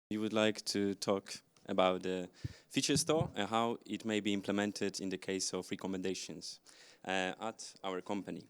We would like to talk about the feature store and how it may be implemented in the case of recommendations at our company.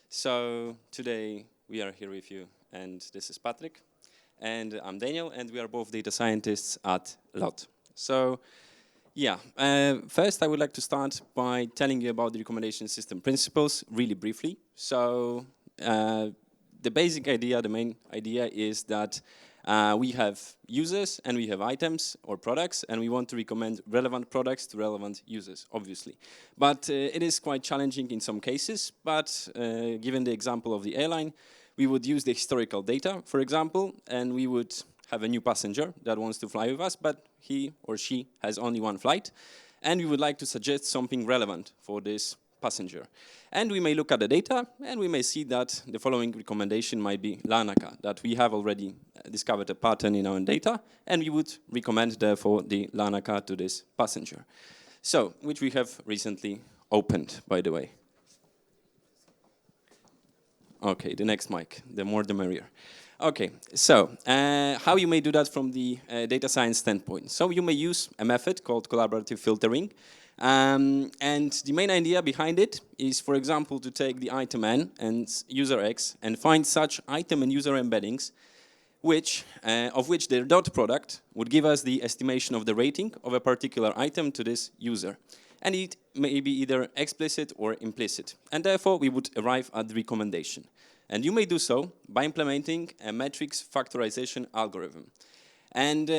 So today we are here with you, and this is Patryk, and I'm Daniel, and we are both data scientists at LOT. So first I would like to start by telling you about the recommendation system principles really briefly. So the basic idea, the main idea is that we have users and we have items or products, and we want to recommend relevant products to relevant users, obviously. But it is quite challenging in some cases, but given the example of the airline, we would use the historical data, for example, and we would have a new passenger that wants to fly with us, but he or she has only one flight, and we would like to suggest something relevant for this passenger. And we may look at the data, and we may see that the following recommendation might be Larnaca, that we have already discovered a pattern in our data, and we would recommend, therefore, the Larnaca to this passenger. So, which we have recently opened, by the way. Okay, the next mic, the more the merrier. Okay, so how you may do that from the data science standpoint. So you may use a method called collaborative filtering. And the main idea behind it is, for example, to take the item N and user X and find such item and user embeddings of which the dot product would give us the estimation of the rating of a particular item to this user. And it may be either explicit or implicit. And therefore, we would arrive at the recommendation. And you may do so by implementing a matrix factorization algorithm. And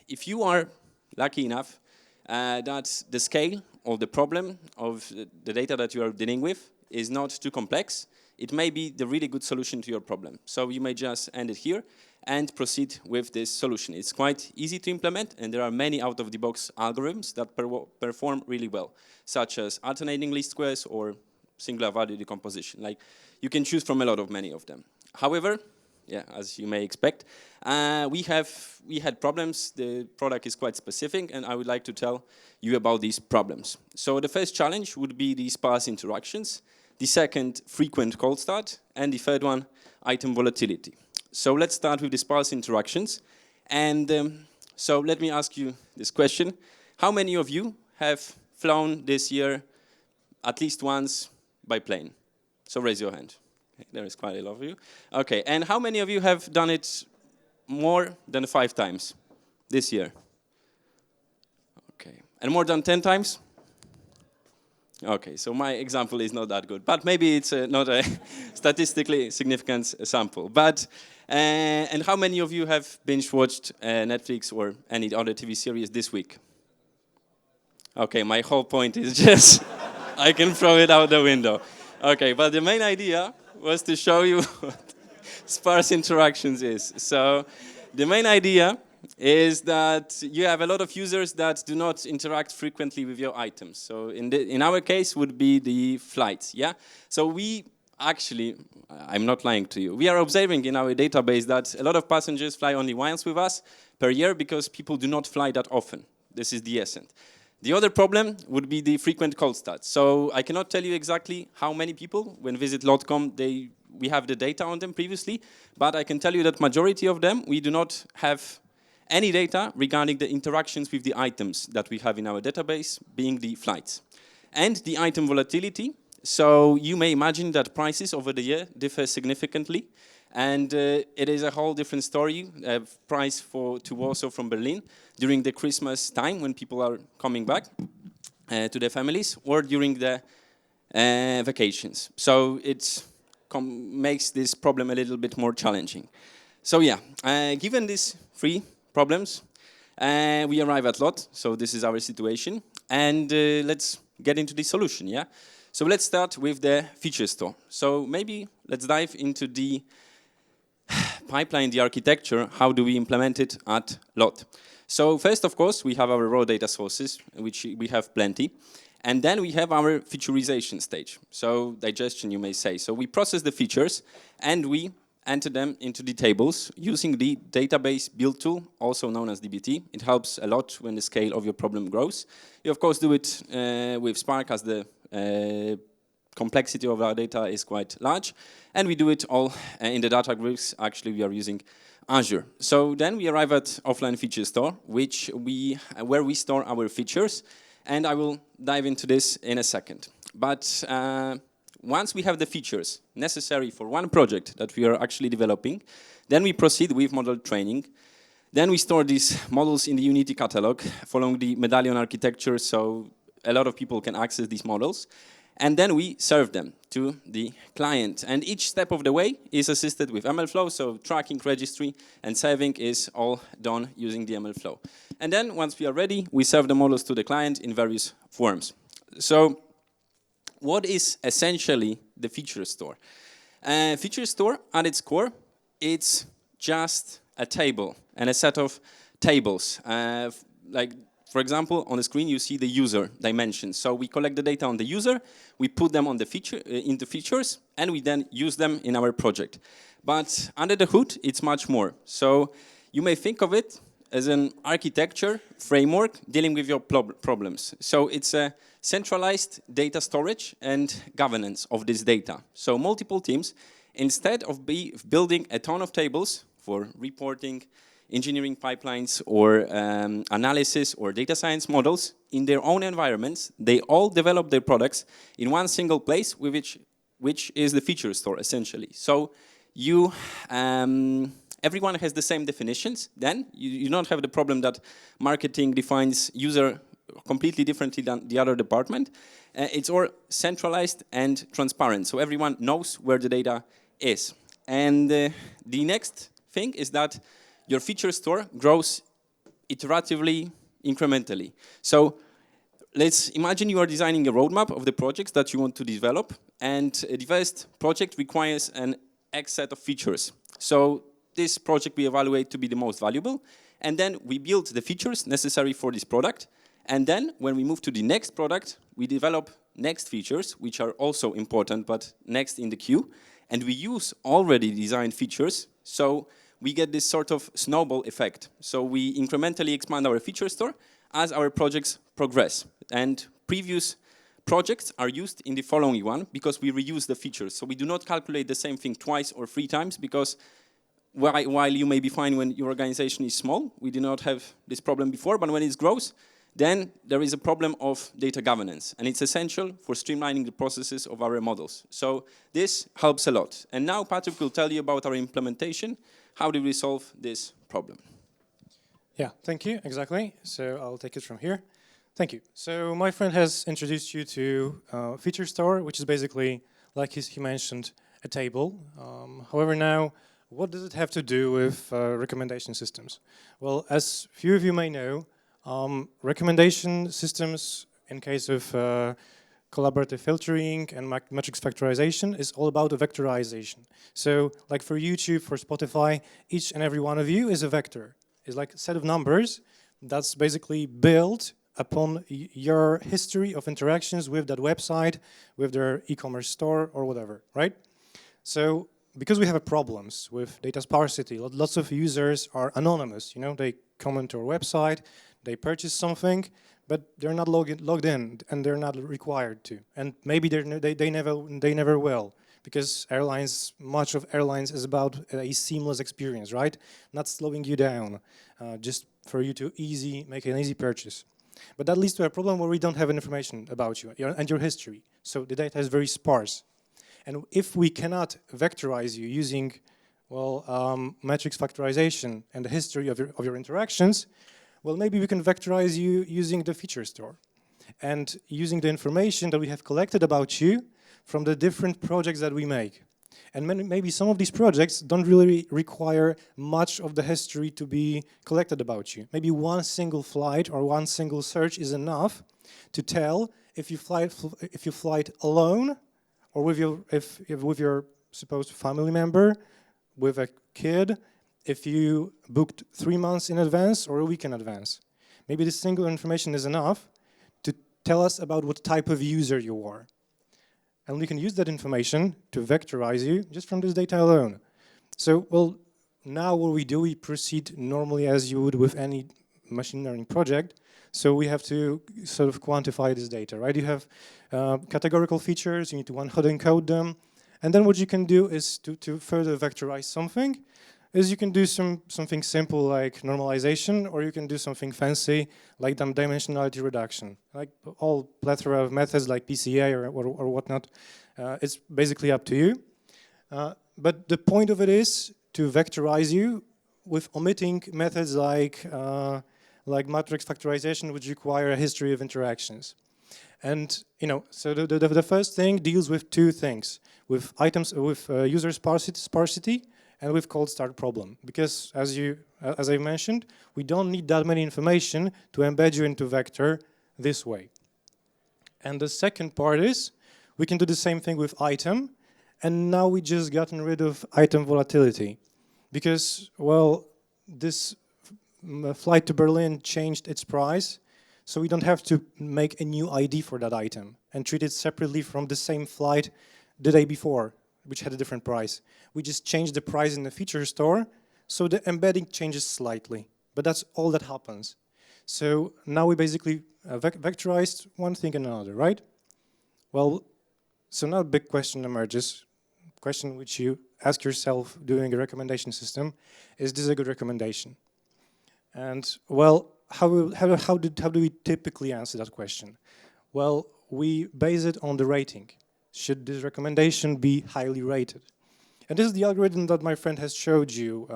if you are lucky enough that the scale of the problem of the data that you are dealing with is not too complex, it may be the really good solution to your problem. So you may just end it here and proceed with this solution. It's quite easy to implement, and there are many out-of-the-box algorithms that perform really well, such as alternating least squares or singular value decomposition. Like, you can choose from a lot of many of them. However, as you may expect, we had problems. The product is quite specific, and I would like to tell you about these problems. So the first challenge would be the sparse interactions, the second, frequent cold start, and the third one, item volatility. So let's start with the sparse interactions. And so let me ask you this question. How many of you have flown this year at least once by plane? So raise your hand. Okay, there is quite a lot of you. Okay, and how many of you have done it more than 5 times this year? Okay, and more than 10 times? Okay, so my example is not that good, but maybe it's not a statistically significant sample. But and how many of you have binge-watched Netflix or any other TV series this week? Okay, my whole point is just I can throw it out the window. Okay, but the main idea was to show you what sparse interactions is. So the main idea is that you have a lot of users that do not interact frequently with your items. So in our case would be the flights, yeah? So we actually, I'm not lying to you, we are observing in our database that a lot of passengers fly only once with us per year because people do not fly that often. This is the essence. The other problem would be the frequent cold starts. So I cannot tell you exactly how many people, when visit lot.com, we have the data on them previously, but I can tell you that majority of them, we do not have any data regarding the interactions with the items that we have in our database, being the flights. And the item volatility, so you may imagine that prices over the year differ significantly, and it is a whole different story, price to Warsaw from Berlin during the Christmas time when people are coming back to their families, or during the vacations. So it makes this problem a little bit more challenging. So given these 3 problems, we arrive at LOT, so this is our situation, and let's get into the solution, yeah? So let's start with the feature store. So maybe let's dive into the pipeline, the architecture, how do we implement it at LOT. So first, of course, we have our raw data sources, which we have plenty, and then we have our featurization stage, so digestion, you may say. So we process the features, and we enter them into the tables using the database build tool, also known as dbt. It helps a lot when the scale of your problem grows. You, of course, do it with Spark as the complexity of our data is quite large, and we do it all in the data groups. Actually, we are using Azure. So then we arrive at offline feature store, where we store our features, and I will dive into this in a second. But once we have the features necessary for one project that we are actually developing, then we proceed with model training. Then we store these models in the Unity catalog following the medallion architecture, so a lot of people can access these models. And then we serve them to the client. And each step of the way is assisted with MLflow, so tracking, registry, and saving is all done using the MLflow. And then once we are ready, we serve the models to the client in various forms. So what is essentially the feature store? Feature store, at its core, it's just a table and a set of tables. Like, for example, on the screen you see the user dimensions. So we collect the data on the user, we put them on the into features, and we then use them in our project. But under the hood, it's much more. So you may think of it as an architecture framework dealing with your problems. So it's a centralized data storage and governance of this data. So multiple teams, instead of building a ton of tables for reporting, engineering pipelines, or analysis or data science models in their own environments, they all develop their products in one single place, which is the feature store, essentially. So you, everyone has the same definitions. Then you don't have the problem that marketing defines user completely differently than the other department. It's all centralized and transparent, so everyone knows where the data is. And the next thing is that your feature store grows iteratively, incrementally. So let's imagine you are designing a roadmap of the projects that you want to develop, and the first project requires an X set of features. So this project we evaluate to be the most valuable, and then we build the features necessary for this product, and then when we move to the next product, we develop next features, which are also important, but next in the queue, and we use already designed features, so we get this sort of snowball effect. So we incrementally expand our feature store as our projects progress. And previous projects are used in the following one because we reuse the features. So we do not calculate the same thing twice or 3 times because while you may be fine when your organization is small, we did not have this problem before, but when it grows, then there is a problem of data governance, and it's essential for streamlining the processes of our models. So this helps a lot. And now Patryk will tell you about our implementation. How do we solve this problem? Yeah, thank you, exactly. So I'll take it from here. Thank you. So my friend has introduced you to Feature Store, which is basically, like he mentioned, a table. However, now, what does it have to do with recommendation systems? Well, as few of you may know, recommendation systems, in case of collaborative filtering and matrix factorization, is all about vectorization. So, like for YouTube, for Spotify, each and every one of you is a vector. It's like a set of numbers that's basically built upon your history of interactions with that website, with their e-commerce store or whatever, right? So, because we have problems with data sparsity, lots of users are anonymous, you know, they comment to our website, they purchase something, but they're not logged in, and they're not required to. And maybe they never will, because much of airlines is about a seamless experience, right? Not slowing you down, just for you to make an easy purchase. But that leads to a problem where we don't have information about you and your history. So the data is very sparse. And if we cannot vectorize you using, well, matrix factorization and the history of your interactions, well, maybe we can vectorize you using the feature store and using the information that we have collected about you from the different projects that we make. And maybe some of these projects don't really require much of the history to be collected about you. Maybe one single flight or one single search is enough to tell if you flight alone or with your supposed family member, with a kid, if you booked 3 months in advance or a week in advance. Maybe this single information is enough to tell us about what type of user you are. And we can use that information to vectorize you just from this data alone. So, well, now what we do, we proceed normally as you would with any machine learning project. So we have to sort of quantify this data, right? You have categorical features, you need to hot encode them. And then what you can do is to further vectorize something, is you can do something simple like normalization, or you can do something fancy like dimensionality reduction. Like all plethora of methods like PCA or whatnot. It's basically up to you. But the point of it is to vectorize you with omitting methods like matrix factorization, which require a history of interactions. And so the first thing deals with two things: with user sparsity and with cold start problem. Because as I mentioned, we don't need that many information to embed you into vector this way. And the second part is we can do the same thing with item, and now we just gotten rid of item volatility. Because, well, this flight to Berlin changed its price, so we don't have to make a new ID for that item and treat it separately from the same flight the day before, which had a different price. We just change the price in the feature store, so the embedding changes slightly, but that's all that happens. So now we basically vectorized one thing and another, right? Well, so now a big question emerges, question which you ask yourself doing a recommendation system: is this a good recommendation? And well, how do we typically answer that question? Well, we base it on the rating. Should this recommendation be highly rated? And this is the algorithm that my friend has showed you,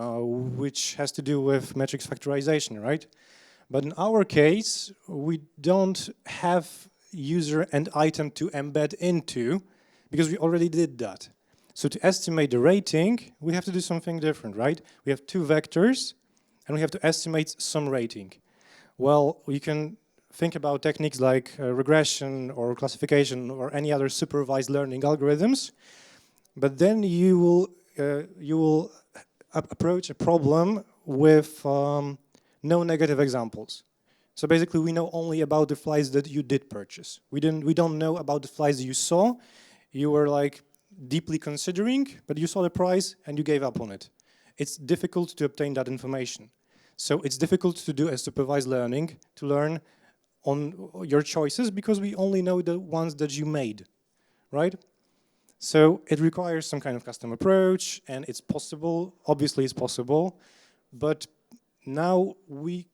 which has to do with matrix factorization, right? But in our case, we don't have user and item to embed into, because we already did that. So to estimate the rating, we have to do something different, right? We have two vectors, and we have to estimate some rating. Well, you can think about techniques like regression or classification or any other supervised learning algorithms, but then you will approach a problem with no negative examples. So basically, we know only about the flights that you did purchase. We don't know about the flights you saw. You were like deeply considering, but you saw the price and you gave up on it. It's difficult to obtain that information. So it's difficult to do a supervised learning, to learn on your choices, because we only know the ones that you made, right? So it requires some kind of custom approach, and it's possible, obviously it's possible, but now we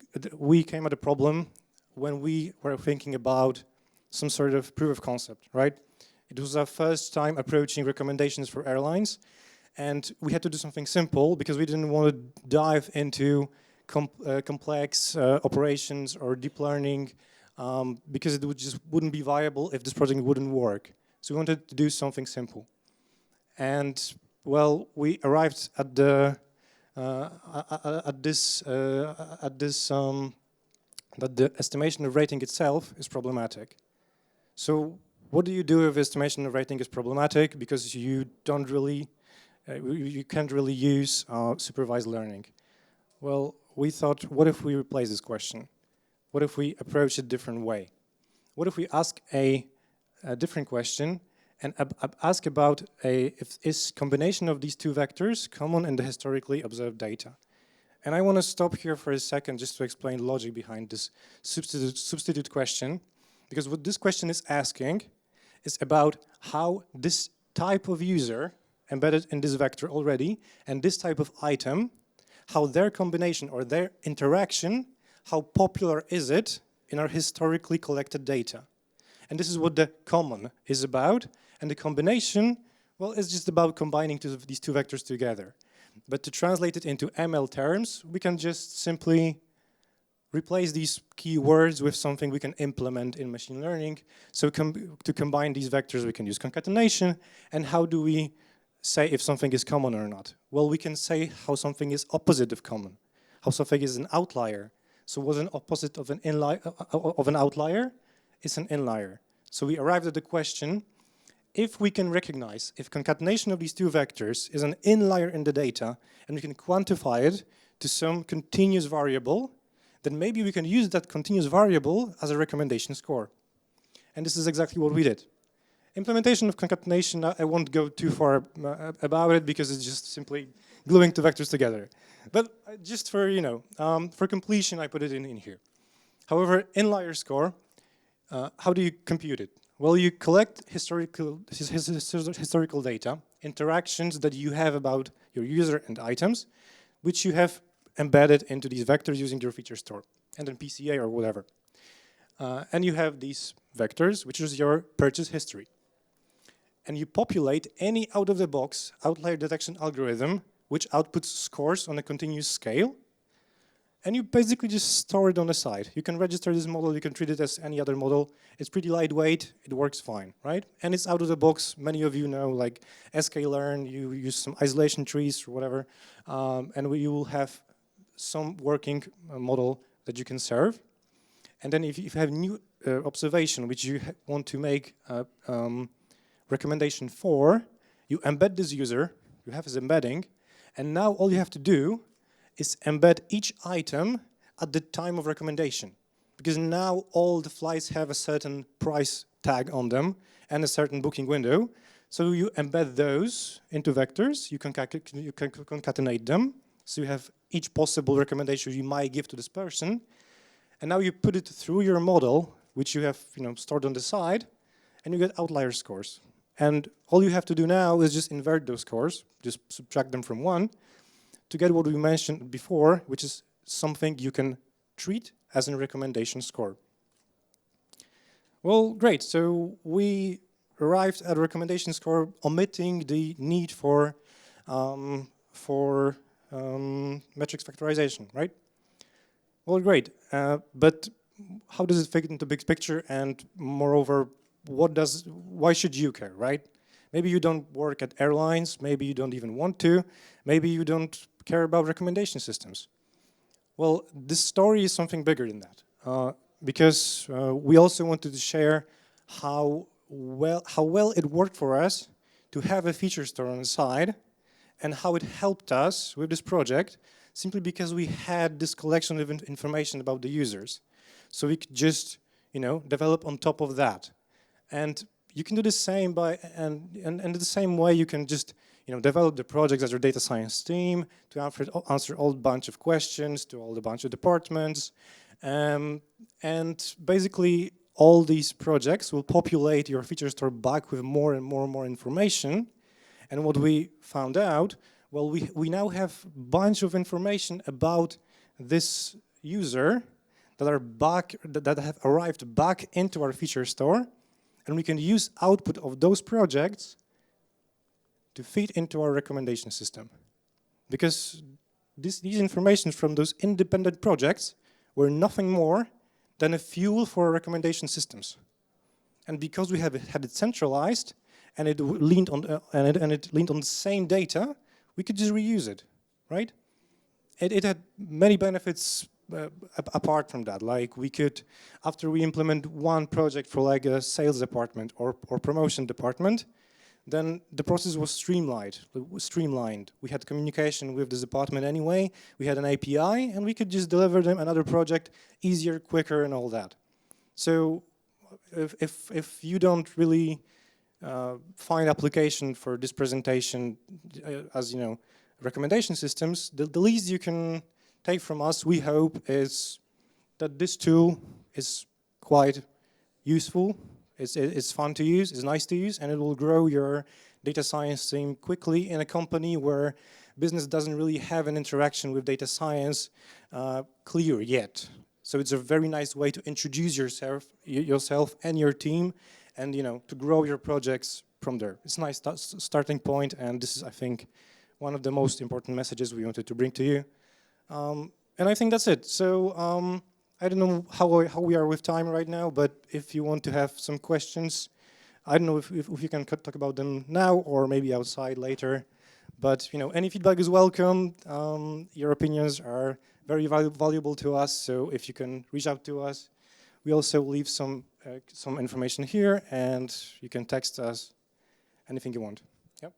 came at a problem when we were thinking about some sort of proof of concept, right? It was our first time approaching recommendations for airlines, and we had to do something simple because we didn't want to dive into complex operations or deep learning, because it just wouldn't be viable if this project wouldn't work. So we wanted to do something simple. And well, we arrived at the that the estimation of rating itself is problematic. So what do you do if estimation of rating is problematic? Because you don't really, you can't really use supervised learning. Well, we thought, what if we replace this question? What if we approach it a different way? What if we ask a different question and ask about if is combination of these two vectors common in the historically observed data? And I want to stop here for a second just to explain the logic behind this substitute question, because what this question is asking is about how this type of user embedded in this vector already and this type of item, how their combination or their interaction, how popular is it in our historically collected data. And this is what the common is about, and the combination, well, is just about combining these two vectors together. But to translate it into ML terms, we can just simply replace these keywords with something we can implement in machine learning. So to combine these vectors, we can use concatenation. And how do we say if something is common or not? Well, we can say how something is opposite of common, how something is an outlier. So what's an opposite of an outlier? It's an inlier. So we arrived at the question, if we can recognize if concatenation of these two vectors is an inlier in the data, and we can quantify it to some continuous variable, then maybe we can use that continuous variable as a recommendation score. And this is exactly what we did. Implementation of concatenation, I won't go too far about it because it's just simply gluing two vectors together. But just for, for completion, I put it in here. However, in liar score, how do you compute it? Well, you collect historical data, interactions that you have about your user and items, which you have embedded into these vectors using your feature store, and then PCA or whatever. And you have these vectors, which is your purchase history. And you populate any out-of-the-box outlier detection algorithm, which outputs scores on a continuous scale. And you basically just store it on the side. You can register this model, you can treat it as any other model. It's pretty lightweight, it works fine, right? And it's out of the box. Many of you know, like sklearn, you use some isolation trees or whatever, and you will have some working model that you can serve. And then if you have new observation, which you want to make recommendation for, you embed this user, you have this embedding, and now all you have to do is embed each item at the time of recommendation. Because now all the flights have a certain price tag on them and a certain booking window. So you embed those into vectors, you can concatenate them. So you have each possible recommendation you might give to this person. And now you put it through your model, which you have stored on the side, and you get outlier scores. And all you have to do now is just invert those scores, just subtract them from 1, to get what we mentioned before, which is something you can treat as a recommendation score. Well, great. So we arrived at a recommendation score omitting the need for metrics factorization, right? Well, great. But how does it fit into the big picture? And moreover, why should you care, right? Maybe you don't work at airlines, maybe you don't even want to, maybe you don't care about recommendation systems. Well, this story is something bigger than that, because we also wanted to share how well it worked for us to have a feature store on the side, and how it helped us with this project, simply because we had this collection of information about the users. So we could just, develop on top of that. And you can do the same and the same way you can just develop the projects as your data science team to answer all bunch of questions to all the bunch of departments, and basically all these projects will populate your feature store back with more and more information. And what we found out, well, we now have a bunch of information about this user that have arrived back into our feature store. And we can use output of those projects to feed into our recommendation system. Because these information from those independent projects were nothing more than a fuel for our recommendation systems. And because we had it centralized and it leaned on the same data, we could just reuse it, right? It had many benefits apart from that. Like we could, after we implement one project for like a sales department or promotion department, then the process was streamlined. We had communication with this department anyway. We had an API, and we could just deliver them another project easier, quicker, and all that. So if you don't really find application for this presentation as recommendation systems, the least you can take from us, we hope, is that this tool is quite useful. It's fun to use, it's nice to use, and it will grow your data science team quickly in a company where business doesn't really have an interaction with data science clear yet. So it's a very nice way to introduce yourself and your team, and to grow your projects from there. It's a nice starting point, and this is, I think, one of the most important messages we wanted to bring to you. And I think that's it. So I don't know how we are with time right now, but if you want to have some questions, I don't know if you can talk about them now or maybe outside later. But any feedback is welcome. Your opinions are very valuable to us. So if you can reach out to us, we also leave some information here, and you can text us anything you want. Yep.